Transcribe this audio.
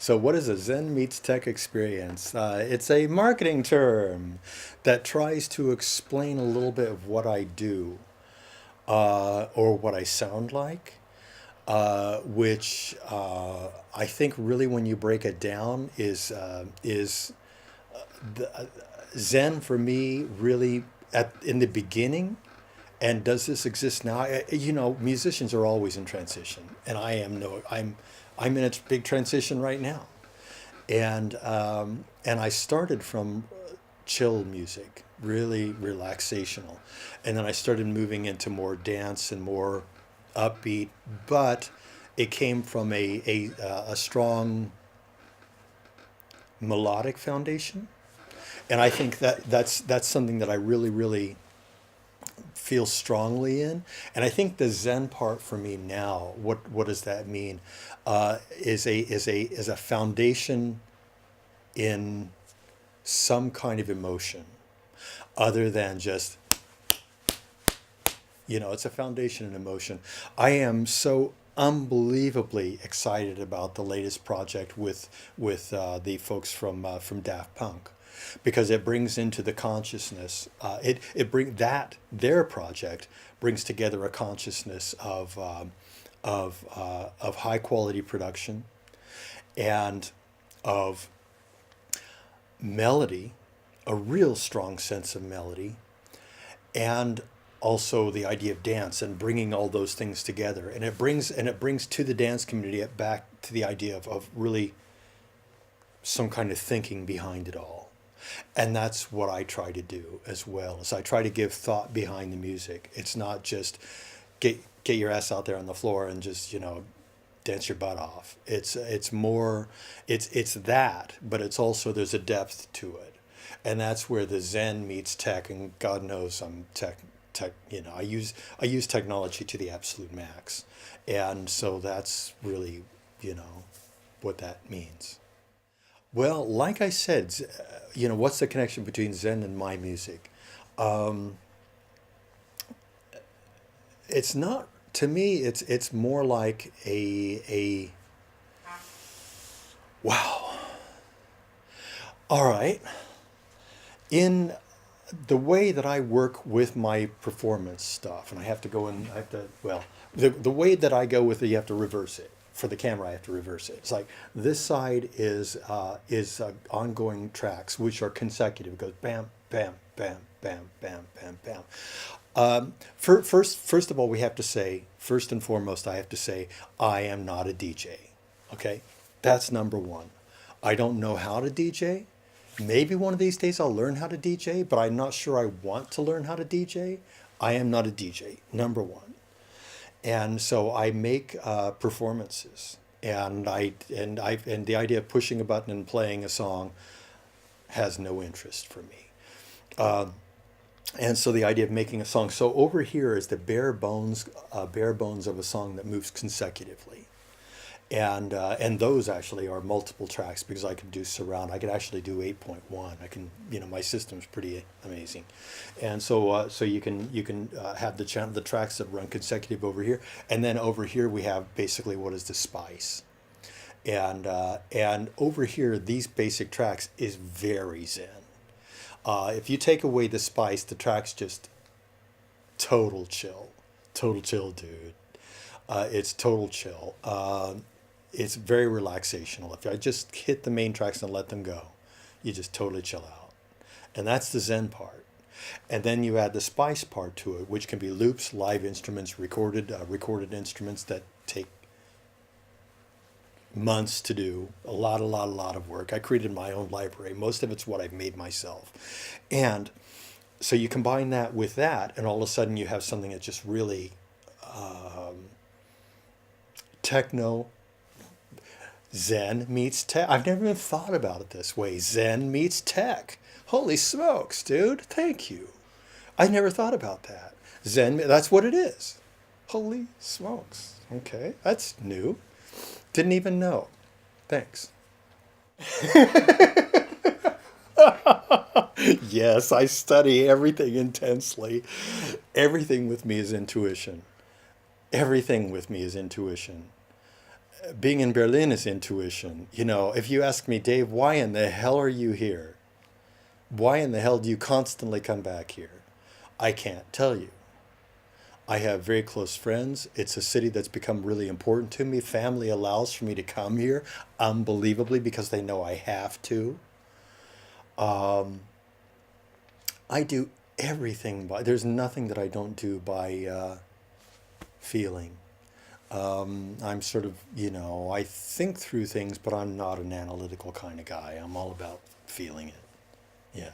So, what is a Zen meets tech experience? It's a marketing term that tries to explain a little bit of what I do or what I sound like, which I think really, when you break it down, is Zen for me really at in the beginning. And does this exist now? Musicians are always in transition, and I am no. I'm in a big transition right now. And I started from chill music, really relaxational, and then I started moving into more dance and more upbeat. But it came from a strong melodic foundation, and I think that's something that I really feel strongly in. And I think the Zen part for me now, what does that mean? Is a foundation in some kind of emotion other than just, it's a foundation in emotion. I am so unbelievably excited about the latest project with the folks from Daft Punk, because it brings into the consciousness, it bring that their project brings together a consciousness of high quality production and of melody, a real strong sense of melody, and also the idea of dance and bringing all those things together. And it brings to the dance community back to the idea of really some kind of thinking behind it all. And that's what I try to do as well. Is I try to give thought behind the music. It's not just get your ass out there on the floor and just dance your butt off. It's more, it's that, but it's also, there's a depth to it, and that's where the Zen meets tech. And God knows I'm tech. I use technology to the absolute max, and so that's really what that means. Well, like I said, what's the connection between Zen and my music? Um, it's not, to me. It's more like a wow. All right. In the way that I work with my performance stuff, and I have to go and I have to, well, the way that I go with it, you have to reverse it. For the camera, I have to reverse it. It's like this side is ongoing tracks, which are consecutive. It goes bam, bam, bam, bam, bam, bam, bam. First of all, we have to say, first and foremost, I have to say, I am not a DJ. Okay, that's number one. I don't know how to DJ. Maybe one of these days I'll learn how to DJ, but I'm not sure I want to learn how to DJ. I am not a DJ, number one. And so I make performances, and the idea of pushing a button and playing a song has no interest for me. Uh, and so the idea of making a song. So over here is the bare bones of a song that moves consecutively. And those actually are multiple tracks, because I can do surround. I can actually do 8.1. I can, my system's pretty amazing. And so you can have the tracks that run consecutive over here, and then over here we have basically what is the spice. And over here, these basic tracks is very zen. If you take away the spice, the tracks just total chill, dude. It's total chill. It's very relaxational. If I just hit the main tracks and let them go, you just totally chill out. And that's the Zen part. And then you add the spice part to it, which can be loops, live instruments, recorded instruments that take months to do, a lot of work. I created my own library. Most of it's what I've made myself. And so you combine that with that, and all of a sudden you have something that just really techno. Zen meets tech. I've never even thought about it this way. Zen meets tech. Holy smokes, dude. Thank you. I never thought about that. That's what it is. Holy smokes. Okay, that's new. Didn't even know. Thanks. Yes, I study everything intensely. Everything with me is intuition. Everything with me is intuition. being in Berlin is intuition. You know, if you ask me, Dave, why in the hell are you here? Why in the hell do you constantly come back here? I can't tell you. I have very close friends. It's a city that's become really important to me. Family allows for me to come here unbelievably because they know I have to. I do everything by, there's nothing that I don't do by feeling. I'm sort of, you know, I think through things, but I'm not an analytical kind of guy. I'm all about feeling it. Yeah.